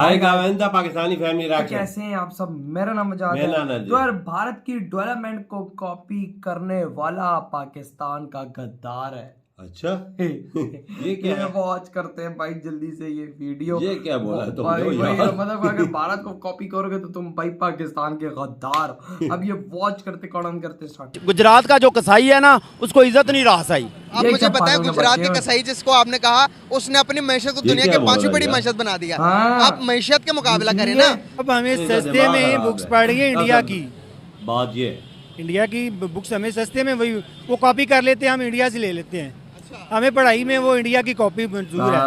हाय गाविंदा Pakistani family तो reaction. कैसे हैं आप सब। मेरा नाम आजाद मेरा नाम है। है जी। तो यार भारत की डेवलपमेंट को कॉपी करने वाला पाकिस्तान का गद्दार है। अच्छा ये क्या है? वॉच करते हैं भाई जल्दी से ये वीडियो। ये क्या बोला तुमने भाई यार? मतलब अगर भारत को कॉपी करोगे तो तुम भाई पाकिस्तान के गद्दार। अब ये वॉच करते कौन करते स्टार्ट। गुजरात का जो कसाई है ना उसको इज्जत नहीं रहा सही। आप मुझे बताएं, गुजरात के कसाई जिसको आपने कहा उसने अपनी मैशत को दुनिया के पांचवी बड़ी मैशत बना दिया। आप मैशत के मुकाबला करें ना। अब हमें सस्ते में बुक्स पढ़ रही है इंडिया की। बात ये इंडिया की बुक्स हमें सस्ते में वही वो कॉपी कर लेते हैं, हम इंडिया से ले लेते हैं। हमें पढ़ाई में वो इंडिया की कॉपी मंजूर है।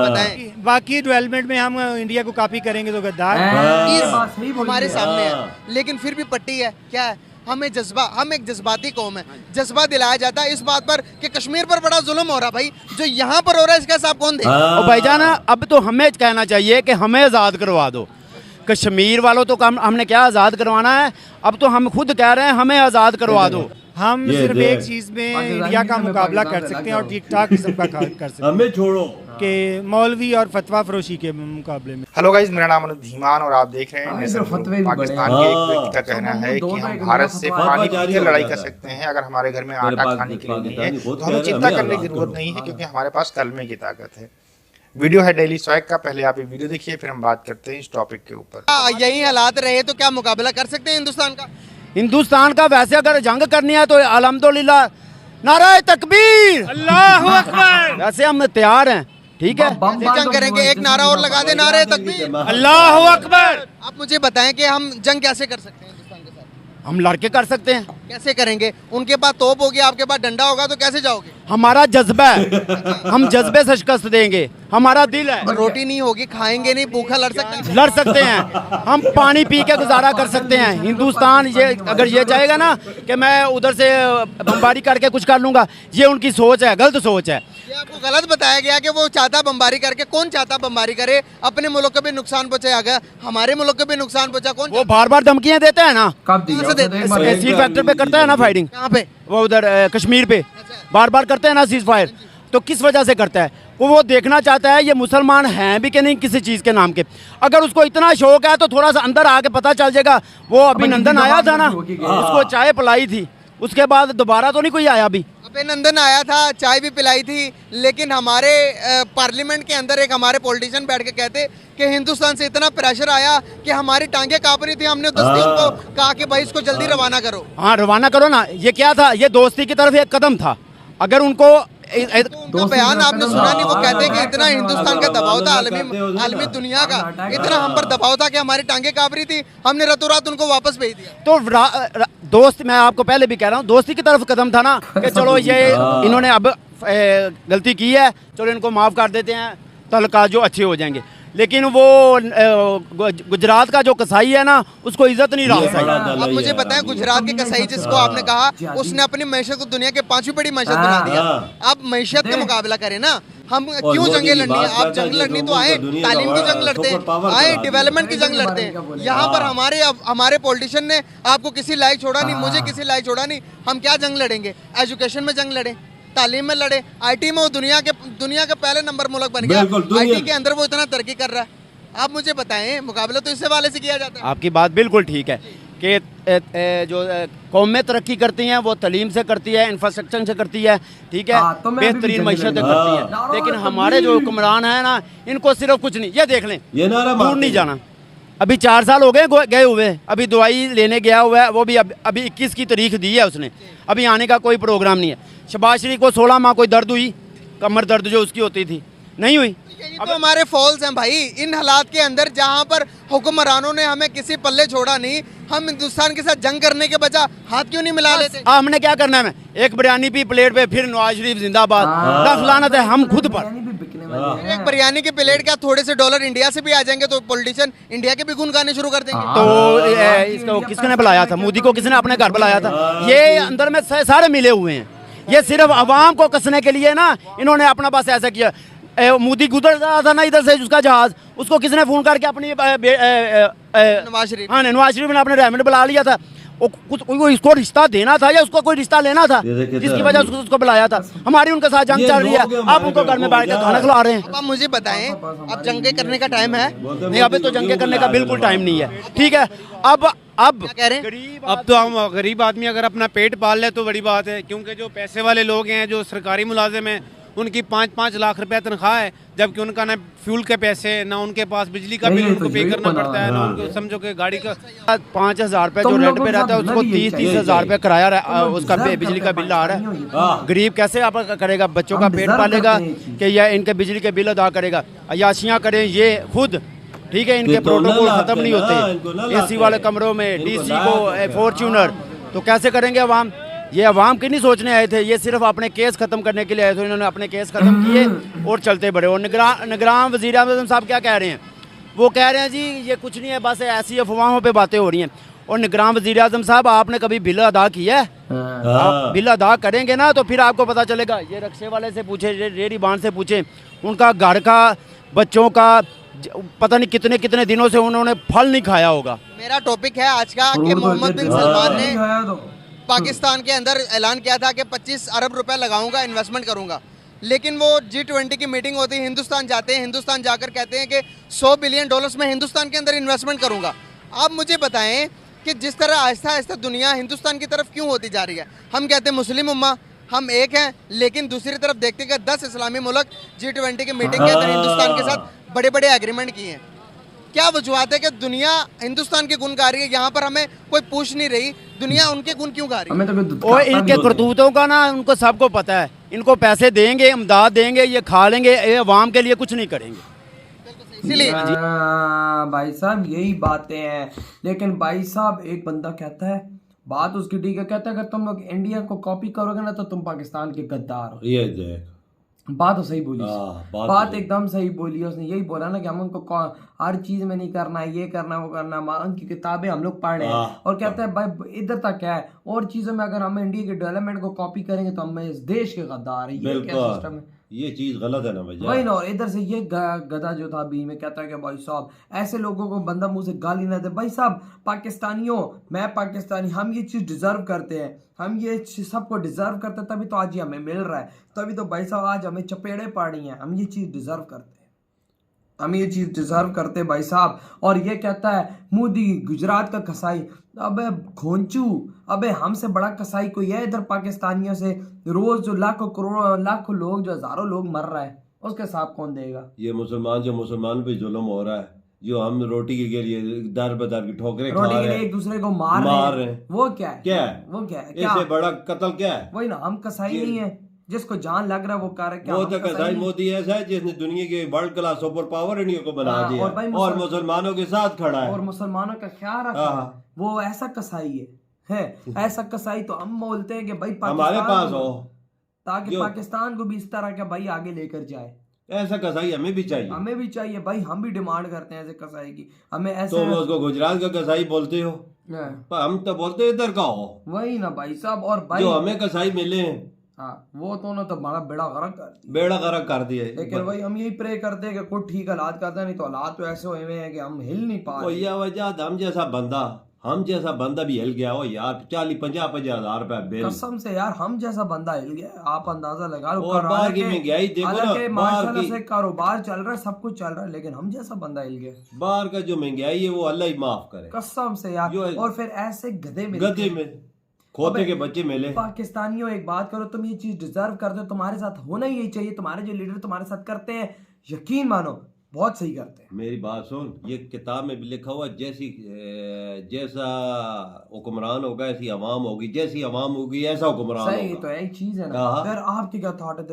बताएं बाकी डेवलपमेंट में हम इंडिया को कॉपी करेंगे तो गद्दार। हमारे सामने है, लेकिन फिर भी पट्टी है। क्या है? हमें जज्बा, हम एक जज्बाती कौम है। जज्बा दिलाया जाता है इस बात पर कि कश्मीर पर बड़ा जुल्म हो रहा भाई, जो यहाँ पर हो रहा है इसका हिसाब कौन देगा? और भाईजान अब तो हमें कहना चाहिए कि हमें आज़ाद करवा दो। कश्मीर वालों तो हमने क्या आज़ाद करवाना है, अब तो हम खुद कह रहे हैं हमें आज़ाद करवा दो। हम सिर्फ एक चीज़ में इंडिया का मुकाबला कर सकते हैं और ठीक ठाक किस्म का कर सकते हैं। हमें छोड़ो के मौलवी और फतवा फरोशी के मुकाबले में। हेलो गाइस, मेरा नाम अनुज धीमान और आप देख रहे हैं नेशन फतवे भी पाकिस्तान बड़े के एक व्यक्ति का कहना है कि हम भारत से पानी पी के लड़ाई कर सकते हैं, अगर हमारे घर में आटा खाने के लिए नहीं है तो हमें चिंता करने की जरूरत नहीं है, क्योंकि हमारे पास कलमे की ताकत है। वीडियो है डेली स्वैग का, पहले आप ये वीडियो देखिए फिर हम बात करते हैं इस टॉपिक के ऊपर। यही हालात रहे तो क्या मुकाबला कर सकते हैं हिंदुस्तान का? हिंदुस्तान का वैसे अगर जंग करनी है तो अल्हम्दुलिल्लाह नारे तकबीर अल्लाहु अकबर, वैसे हम तैयार हैं। ठीक है, जंग करेंगे। एक नारा और लगा दे, नारे तकबीर अल्लाहु अकबर। आप मुझे बताएं कि हम जंग कैसे कर सकते हैं हिंदुस्तान के साथ? हम लड़के कर सकते हैं। कैसे करेंगे? उनके पास तोप होगी, आपके पास डंडा होगा, तो कैसे जाओगे? हमारा जज्बा है, हम जज्बे से शिकस्त देंगे। हमारा दिल है, रोटी नहीं होगी, खाएंगे नहीं, भूखा लड़ सकते हैं। लड़ सकते हैं। हम पानी पी के गुजारा कर सकते हैं। हिंदुस्तान ये अगर ये चाहेगा ना कि मैं उधर से बमबारी करके कुछ कर लूंगा, ये उनकी सोच है, गलत सोच है। ये आपको गलत बताया गया कि वो चाहता बमबारी करके। कौन चाहता बमबारी करे? अपने मुल्क को भी नुकसान पहुंचाया, हमारे मुल्क को भी नुकसान पहुंचा। कौन? वो बार बार धमकियां देते हैं ना, कब सी फैक्टर पे करता है ना फाइटिंग, कहाँ पे? वो उधर कश्मीर पे बार बार करते हैं ना सीज फायर। तो किस वजह से करता है? वो देखना चाहता है ये मुसलमान हैं भी कि नहीं किसी चीज़ के नाम के। अगर उसको इतना शौक है तो थोड़ा सा अंदर आके पता चल जाएगा। वो अभिनंदन आया था ना, उसको चाय पिलाई थी, उसके बाद दोबारा तो नहीं कोई आया अभी। अभिनंदन आया था, चाय भी पिलाई थी, लेकिन हमारे पार्लियामेंट के अंदर एक हमारे पॉलिटिशियन बैठ के कहते कि हिंदुस्तान से इतना प्रेशर आया कि हमारी टांगे कांप रही थी। हमने दोस्ती को कहा कि भाई इसको जल्दी रवाना करो। हाँ रवाना करो ना। ये क्या था? ये दोस्ती की तरफ एक कदम था। अगर उनको उनका बयान आपने सुना नहीं? वो कहते हैं कि इतना हिंदुस्तान का दबाव था, आलमी दुनिया का इतना हम पर दबाव था कि हमारी टांगे कांप रही थी, हमने रातों रात उनको वापस भेज दिया। तो दोस्त, मैं आपको पहले भी कह रहा हूँ, दोस्ती की तरफ कदम था ना कि चलो ये इन्होंने अब गलती की है, चलो इनको माफ़ कर देते हैं, तलका जो अच्छे हो जाएंगे। लेकिन वो गुजरात का जो कसाई है ना उसको इज्जत नहीं रहा सही। अब मुझे बताएं, गुजरात के कसाई जिसको आपने कहा उसने अपनी मैशत को दुनिया के पांचवी बड़ी मैशत बना दिया। आप मैशत का मुकाबला करें ना। हम क्यों जंगे लड़नी है? आप जंग लड़नी तो आए, तालीम की जंग लड़ते हैं, आए डेवलपमेंट की जंग लड़ते हैं। यहाँ पर हमारे पॉलिटिशियन ने आपको किसी लायक छोड़ा नहीं, मुझे किसी लायक छोड़ा नहीं। हम क्या जंग लड़ेंगे? एजुकेशन में जंग लड़े, तालीम में लड़े, आईटी में वो दुनिया का पहले नंबर मुल्क बन गया। आईटी के अंदर वो इतना तरक्की कर रहा है। आप मुझे बताएं, मुकाबला तो इससे वाले से किया जाता है। आपकी बात बिल्कुल ठीक है कि जो कौमें तरक्की करती हैं वो तालीम से करती है, इंफ्रास्ट्रक्चर से करती है, ठीक है, बेहतरीन मैशत करती है। लेकिन हमारे जो हुक्मरान हैं ना, इनको सिर्फ कुछ नहीं, ये देख लें, दूर नहीं जाना। अभी 4 साल हो गए हुए, अभी दवाई लेने गया हुआ है, वो भी अभी 21 की तारीख दी है उसने, अभी आने का कोई प्रोग्राम नहीं है। शबाज शरीफ को 16 माह कोई दर्द हुई, कमर दर्द जो उसकी होती थी, नहीं हुई। यही तो हमारे फॉल्स हैं भाई। इन हालात के अंदर जहाँ पर हुक्मरानों ने हमें किसी पल्ले छोड़ा नहीं, हम हिंदुस्तान के साथ जंग करने के बजाय हाथ क्यों नहीं मिला लेते? हमने क्या करना है? एक बिरयानी पी प्लेट पे, फिर नवाज शरीफ जिंदाबाद, लख लानत है हम खुद पर। एक बिरयानी के प्लेट का थोड़े से डॉलर इंडिया से भी आ जाएंगे तो पॉलिटिशियन इंडिया के भी गुण गाने शुरू कर देंगे। तो इसको किसने बुलाया था? मोदी को किसने अपने घर बुलाया था? ये अंदर में सारे मिले हुए हैं। ये सिर्फ अवाम को कसने के लिए ना इन्होंने अपना बस ऐसा किया। मोदी गुजर रहा था ना इधर से उसका जहाज, उसको किसने फोन करके अपनी नवाज शरीफ, हाँ नवाज शरीफ ने अपने रहमत बुला लिया था। वो कुछ वो इसको रिश्ता देना था या उसको कोई रिश्ता लेना था, जिसकी वजह से उसको बुलाया था। हमारी उनके साथ जंग चल रही है, आप उनको घर में बैठ के खाना खिला रहे हैं। अब मुझे बताएं, अब जंगे करने का टाइम है? नहीं, अभी तो जंगे करने का बिल्कुल टाइम नहीं है। ठीक है, अब क्या कह रहे हैं? अब तो हम गरीब आदमी अगर अपना पेट पाल ले तो बड़ी बात है, क्योंकि जो पैसे वाले लोग हैं, जो सरकारी मुलाजिम हैं, उनकी 5-5 लाख रुपए तनख्वाह है, जबकि उनका ना फ्यूल के पैसे, ना उनके पास बिजली का बिल उनको पे करना पड़ता है, ना उनको समझो कि गाड़ी का 5,000 रुपए जो रेंट पे रहता है उसको 30-30,000 रुपए किराया उसका बिजली का बिल आ रहा है। गरीब कैसे आप करेगा, बच्चों का पेट पालेगा कि या इनके बिजली के बिल अदा करेगा? अयाशियाँ करें ये खुद, ठीक है, इनके प्रोटोकॉल खत्म नहीं होते। एसी वाले कमरों में डीसी को फॉर्च्यूनर, तो कैसे करेंगे अवाम? ये अवाम की नहीं सोचने आए थे, ये सिर्फ अपने केस खत्म करने के लिए आए थे। इन्होंने अपने केस खत्म किए और चलते बढ़े। और निगरान वज़ीर आज़म साहब क्या कह रहे हैं? वो कह रहे हैं जी ये कुछ नहीं है, बस ऐसी अफवाहों पे बातें हो रही हैं। और निगरान वज़ीर आज़म साहब, आपने कभी बिल अदा किया है? आप बिल अदा करेंगे ना तो फिर आपको पता चलेगा। ये रिक्शे वाले से पूछे, रेहड़ी बांध से पूछे, उनका घर का, बच्चों का पता नहीं कितने कितने दिनों से उन्होंने फल नहीं खाया होगा। मेरा टॉपिक है आज का कि मोहम्मद बिन सलमान ने पाकिस्तान के अंदर ऐलान किया था कि 25 अरब रुपए लगाऊंगा, इन्वेस्टमेंट करूंगा, लेकिन वो G20 की मीटिंग होती है, हिंदुस्तान जाते हैं, हिंदुस्तान जाकर कहते हैं कि $100 बिलियन मैं हिंदुस्तान के अंदर इन्वेस्टमेंट करूंगा। आप मुझे बताएं कि जिस तरह आहिस्ता आहिस्ता दुनिया हिंदुस्तान की तरफ क्यों होती जा रही है? हम कहते हैं मुस्लिम उम्मा, हम एक हैं, लेकिन दूसरी तरफ देखते हैं कि 10 इस्लामी मुल्क G20 की मीटिंग के अंदर हिंदुस्तान के साथ बड़े बड़े एग्रीमेंट किए हैं। क्या वजूहत है कि दुनिया हिंदुस्तान के गुण गा रही है, यहाँ पर हमें कोई पूछ नहीं रही, दुनिया उनके गुण क्यों गा रही है? और इनके करतूतों का ना उनको सबको पता है। इनको पैसे देंगे, इमदाद देंगे, ये खा लेंगे, ये अवाम के लिए कुछ नहीं करेंगे। इसीलिए भाई साहब यही बातें हैं। लेकिन भाई साहब एक बंदा कहता है, बात उसकी ठीक है, कहता है कि तुम लोग इंडिया को कॉपी करोगे ना तो तुम पाकिस्तान के गद्दार हो। ये देख, बात तो सही बोली, बात तो एकदम सही बोली है उसने। यही बोला ना कि हम उनको हर चीज में नहीं करना है, ये करना वो करना, उनकी किताबें हम लोग पढ़ रहे हैं। और कहता है भाई इधर तक क्या है, और चीजों में अगर हम इंडिया के डेवलपमेंट को कॉपी करेंगे तो हम इस देश के गद्दार है। ये क्या सिस्टम है? ये चीज गलत है ना भाई। वही ना। और इधर से ये गधा जो था बीच में कहता है कि भाई साहब ऐसे लोगों को बंदा मुंह से गाली ना दे। भाई साहब पाकिस्तानियों, मैं पाकिस्तानी, हम ये चीज डिजर्व करते हैं, हम ये सबको डिजर्व करते हैं, तभी तो आज ये हमें मिल रहा है, तभी तो भाई साहब आज हमें चपेड़े पड़ रही हैं। हम ये चीज डिजर्व करते हैं, हम ये चीज डिजर्व करते हैं भाई साहब। और ये कहता है मोदी गुजरात का कसाई, अबे घोंचू, अबे हमसे बड़ा कसाई कोई है इधर पाकिस्तानियों से? रोज जो लाखों करोड़ों लाखों लोग, जो हजारों लोग मर रहा है, उसका हिसाब कौन देगा? ये मुसलमान जो मुसलमान पे जुल्म हो रहा है, जो हम रोटी के लिए दर बदर की ठोकरें खा रहे हैं, एक दूसरे को मार रहे हैं, वो क्या है? क्या है वो क्या है? इससे बड़ा कत्ल क्या है? वही ना, हम कसाई नहीं है, जिसको जान लग रहा है वो कर रहा है। वो तो कसाई मोदी ऐसा है जिसने दुनिया के world class super power India को बना दिया और मुसलमानों के साथ खड़ा है और मुसलमानों का ख्याल रखा है। वो ऐसा कसाई है ऐसा कसाई तो हम बोलते हैं कि भाई हमारे पास हो, ताकि पाकिस्तान को भी इस तरह का भाई आगे लेकर जाए। ऐसा कसाई हमें भी चाहिए, हमें भी चाहिए भाई, हम भी डिमांड करते हैं ऐसे कसाई की। हमें ऐसे तो उसको गुजरात का कसाई बोलते हो, हम तो बोलते इधर का हो। वही ना भाई साहब। और भाई जो हमें कसाई मिले हैं, हाँ वो तो ना, तो हमारा बेड़ा गर्क कर दिया। लेकिन भाई हम यही प्रे करते हैं कि कुछ ठीक हालात करते हैं, नहीं तो हालात तो ऐसे हुए हैं कि हम हिल नहीं पा रहे। वजह हम जैसा बंदा भी हिल गया हो यार। 40-50 हजार रुपए बिल, कसम से यार हम जैसा बंदा हिल गया, आप अंदाजा लगा लो। और बाहर की महंगाई देखो ना, माशाल्लाह से कारोबार चल रहा है, सब कुछ चल रहा है, लेकिन हम जैसा बंदा हिल गया। बाहर का जो महंगाई है वो अल्लाह ही माफ करे, कसम से यार। और फिर ऐसे गधे में खोते के बच्चे मिले। पाकिस्तानियों एक बात करो, तुम ये चीज डिजर्व करते हो, तुम्हारे साथ होना ही चाहिए। तुम्हारे जो लीडर तुम्हारे साथ करते हैं, यकीन मानो बहुत सही करते हैं। मेरी बात सुन, ये किताब में भी लिखा हुआ, जैसा हुक्मरान होगा ऐसी अवाम होगी, जैसी अवाम होगी ऐसा हुक्मरान होगा। सही तो यही चीज है ना। फिर आपकी क्या थॉट है?